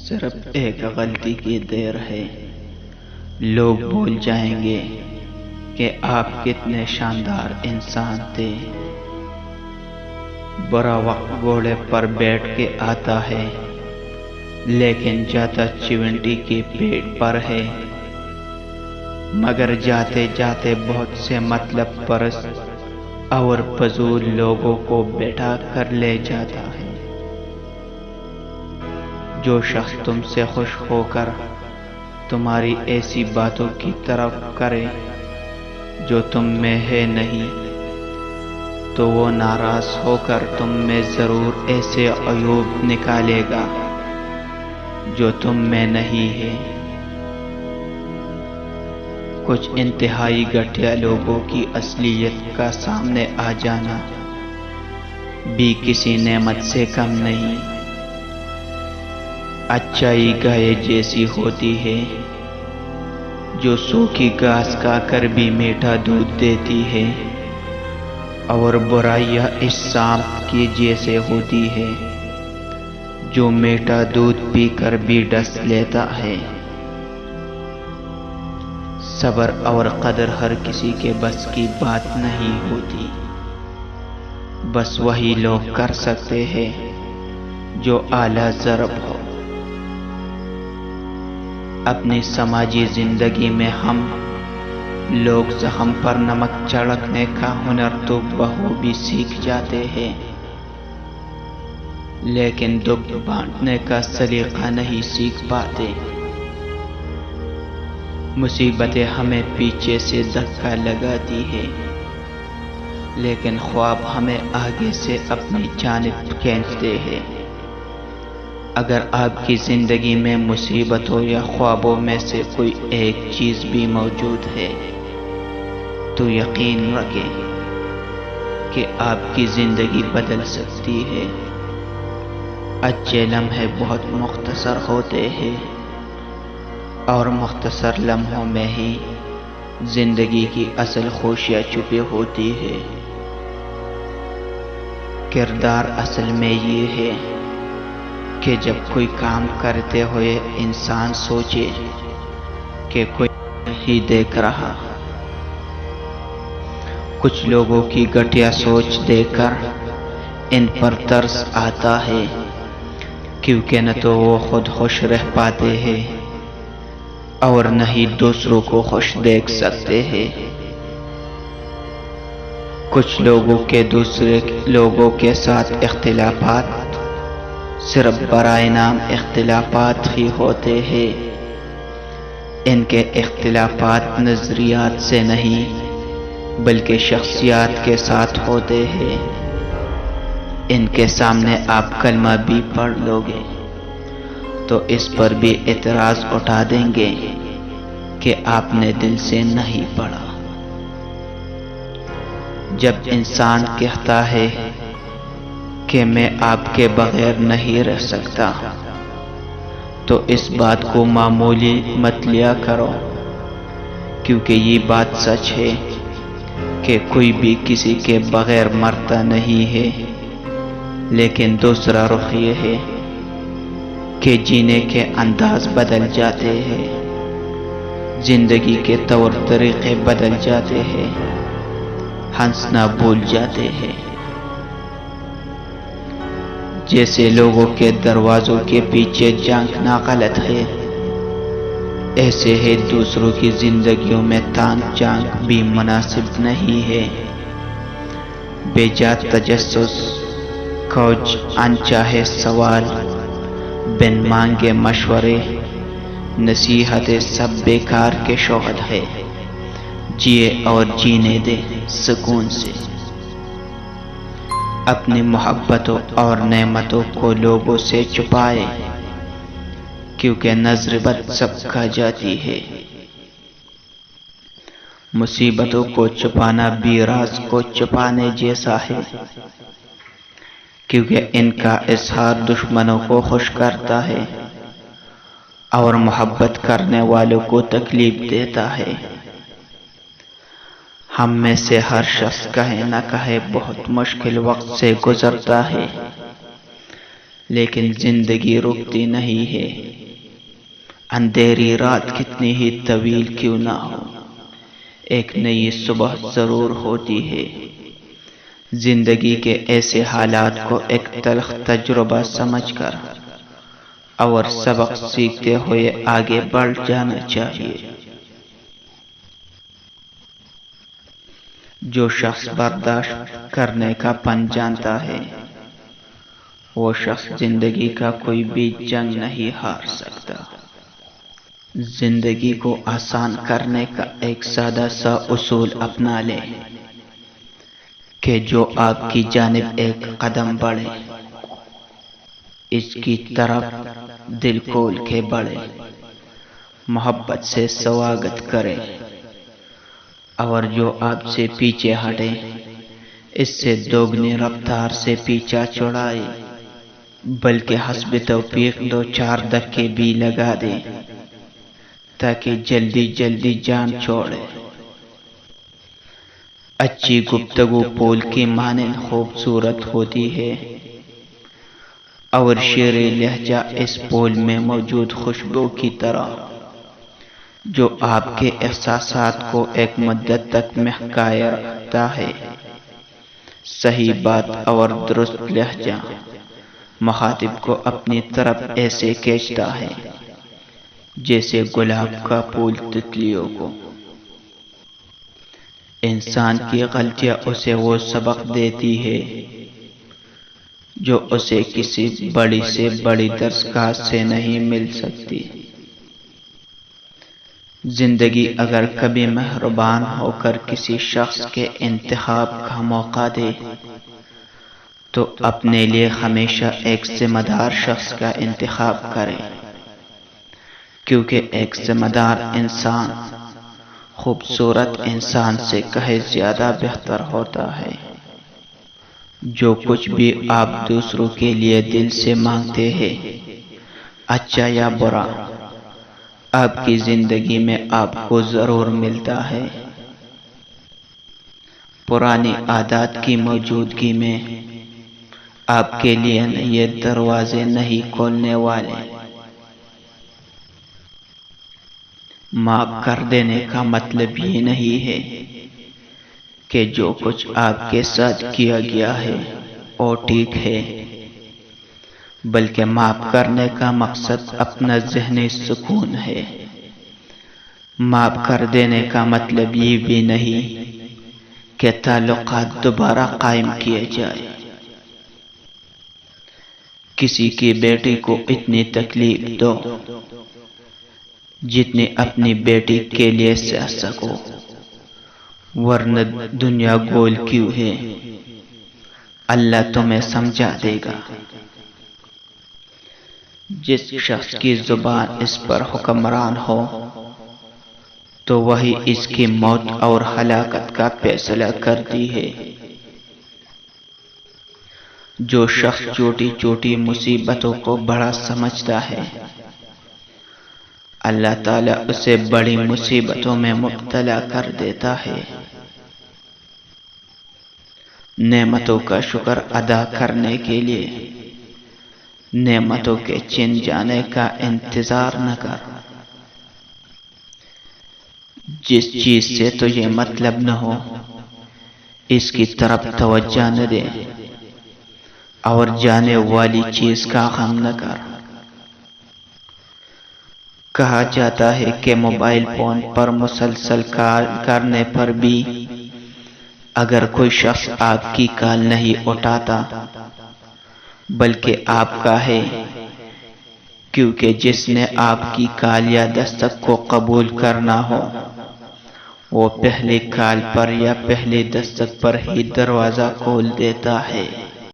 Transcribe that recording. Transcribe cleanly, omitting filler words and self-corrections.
صرف ایک غلطی کی دیر ہے، لوگ بھول جائیں گے کہ آپ کتنے شاندار انسان تھے۔ برا وقت گھوڑے پر بیٹھ کے آتا ہے، لیکن جاتا چونٹی کے پیٹ پر ہے۔ مگر جاتے جاتے بہت سے مطلب پرست اور فضول لوگوں کو بیٹھا کر لے جاتا ہے۔ جو شخص تم سے خوش ہو کر تمہاری ایسی باتوں کی طرف کرے جو تم میں ہے نہیں، تو وہ ناراض ہو کر تم میں ضرور ایسے عیوب نکالے گا جو تم میں نہیں ہے۔ کچھ انتہائی گھٹیا لوگوں کی اصلیت کا سامنے آ جانا بھی کسی نعمت سے کم نہیں۔ اچائی گائے جیسی ہوتی ہے جو سوکھی گھاس کھا کر بھی میٹھا دودھ دیتی ہے، اور برائیاں اس سانپ کی جیسے ہوتی ہے جو میٹھا دودھ پی کر بھی ڈس لیتا ہے۔ صبر اور قدر ہر کسی کے بس کی بات نہیں ہوتی، بس وہی لوگ کر سکتے ہیں جو اعلیٰ ضرب ہو۔ اپنی سماجی زندگی میں ہم لوگ زخم پر نمک چھڑکنے کا ہنر تو بخوبی سیکھ جاتے ہیں، لیکن دکھ بانٹنے کا سلیقہ نہیں سیکھ پاتے۔ مصیبتیں ہمیں پیچھے سے دھکا لگاتی ہے، لیکن خواب ہمیں آگے سے اپنی جانب کھینچتے ہیں۔ اگر آپ کی زندگی میں مصیبتوں یا خوابوں میں سے کوئی ایک چیز بھی موجود ہے تو یقین رکھیں کہ آپ کی زندگی بدل سکتی ہے۔ اچھے لمحے بہت مختصر ہوتے ہیں، اور مختصر لمحوں میں ہی زندگی کی اصل خوشیاں چھپی ہوتی ہے۔ کردار اصل میں یہ ہے کہ جب کوئی کام کرتے ہوئے انسان سوچے کہ کوئی ہی دیکھ رہا۔ کچھ لوگوں کی گھٹیا سوچ دیکھ کر ان پر ترس آتا ہے، کیونکہ نہ تو وہ خود خوش رہ پاتے ہیں اور نہ ہی دوسروں کو خوش دیکھ سکتے ہیں۔ کچھ لوگوں کے دوسرے لوگوں کے ساتھ اختلافات صرف برائے نام اختلافات ہی ہوتے ہیں۔ ان کے اختلافات نظریات سے نہیں بلکہ شخصیات کے ساتھ ہوتے ہیں۔ ان کے سامنے آپ کلمہ بھی پڑھ لو گے تو اس پر بھی اعتراض اٹھا دیں گے کہ آپ نے دل سے نہیں پڑھا۔ جب انسان کہتا ہے کہ میں آپ کے بغیر نہیں رہ سکتا، تو اس بات کو معمولی مت لیا کرو، کیونکہ یہ بات سچ ہے کہ کوئی بھی کسی کے بغیر مرتا نہیں ہے، لیکن دوسرا رخ یہ ہے کہ جینے کے انداز بدل جاتے ہیں، زندگی کے طور طریقے بدل جاتے ہیں، ہنسنا بھول جاتے ہیں۔ جیسے لوگوں کے دروازوں کے پیچھے جھانکنا غلط ہے، ایسے ہی دوسروں کی زندگیوں میں تانگ جھانک بھی مناسب نہیں ہے۔ بے جا تجسس، کھوج انچاہے سوال، بن مانگے مشورے، نصیحتیں سب بیکار کے شوہد ہے۔ جیے اور جینے دے سکون سے۔ اپنی محبتوں اور نعمتوں کو لوگوں سے چھپائے، کیونکہ نظر بد سب کھا جاتی ہے۔ مصیبتوں کو چھپانا بھی راز کو چھپانے جیسا ہے، کیونکہ ان کا اظہار دشمنوں کو خوش کرتا ہے اور محبت کرنے والوں کو تکلیف دیتا ہے۔ ہم میں سے ہر شخص کہے نہ کہے بہت مشکل وقت سے گزرتا ہے، لیکن زندگی رکتی نہیں ہے۔ اندھیری رات کتنی ہی طویل کیوں نہ ہو، ایک نئی صبح ضرور ہوتی ہے۔ زندگی کے ایسے حالات کو ایک تلخ تجربہ سمجھ کر اور سبق سیکھتے ہوئے آگے بڑھ جانا چاہیے۔ جو شخص برداشت کرنے کا فن جانتا ہے، وہ شخص زندگی کا کوئی بھی جنگ نہیں ہار سکتا۔ زندگی کو آسان کرنے کا ایک سادہ سا اصول اپنا لیں کہ جو آپ کی جانب ایک قدم بڑھے، اس کی طرف دل کھول کے بڑھے، محبت سے سواگت کرے، اور جو آپ سے پیچھے ہٹے اس سے دوگنی رفتار سے پیچھا چھڑائے، بلکہ حسب توفیق دو چار دھکے بھی لگا دے تاکہ جلدی جلدی جان چھوڑے۔ اچھی گفتگو پھول کی مانند خوبصورت ہوتی ہے، اور شیریں لہجہ اس پھول میں موجود خوشبو کی طرح جو آپ کے احساسات کو ایک مدت تک مہکائے رکھتا ہے۔ صحیح بات اور درست لہجہ مخاطب کو اپنی طرف ایسے کھینچتا ہے جیسے گلاب کا پھول تتلیوں کو۔ انسان کی غلطیاں اسے وہ سبق دیتی ہے جو اسے کسی بڑی سے بڑی درسگاہ سے نہیں مل سکتی۔ زندگی اگر کبھی مہربان ہو کر کسی شخص کے انتخاب کا موقع دے تو اپنے لیے ہمیشہ ایک ذمہ دار شخص کا انتخاب کرے، کیونکہ ایک ذمہ دار انسان خوبصورت انسان سے کہیں زیادہ بہتر ہوتا ہے۔ جو کچھ بھی آپ دوسروں کے لیے دل سے مانگتے ہیں، اچھا یا برا، آپ کی زندگی میں آپ کو ضرور ملتا ہے۔ پرانی عادات کی موجودگی میں آپ کے لیے یہ دروازے نہیں کھولنے والے۔ معاف کر دینے کا مطلب یہ نہیں ہے کہ جو کچھ آپ کے ساتھ کیا گیا ہے وہ ٹھیک ہے، بلکہ معاف کرنے کا مقصد اپنا ذہنی سکون ہے۔ معاف کر دینے کا مطلب یہ بھی نہیں کہ تعلقات دوبارہ قائم کیے جائے۔ کسی کی بیٹی کو اتنی تکلیف دو جتنی اپنی بیٹی کے لیے سہ سکو، ورنہ دنیا گول کیوں ہے، اللہ تمہیں سمجھا دے گا۔ جس شخص کی زبان اس پر حکمران ہو تو وہی اس کی موت اور ہلاکت کا فیصلہ کرتی ہے۔ جو شخص چھوٹی چھوٹی مصیبتوں کو بڑا سمجھتا ہے، اللہ تعالیٰ اسے بڑی مصیبتوں میں مبتلا کر دیتا ہے۔ نعمتوں کا شکر ادا کرنے کے لیے نعمتوں کے چھن جانے کا انتظار نہ کر۔ جس چیز سے تجھے مطلب نہ ہو اس کی طرف توجہ نہ دے، اور جانے والی چیز کا غم نہ کر۔ کہا جاتا ہے کہ موبائل فون پر مسلسل کال کرنے پر بھی اگر کوئی شخص آپ کی کال نہیں اٹھاتا بلکہ آپ کا ہے، کیونکہ جس نے آپ کی کال یا دستک کو قبول کرنا ہو وہ پہلی کال پر یا پہلی دستک پر ہی دروازہ کھول دیتا ہے۔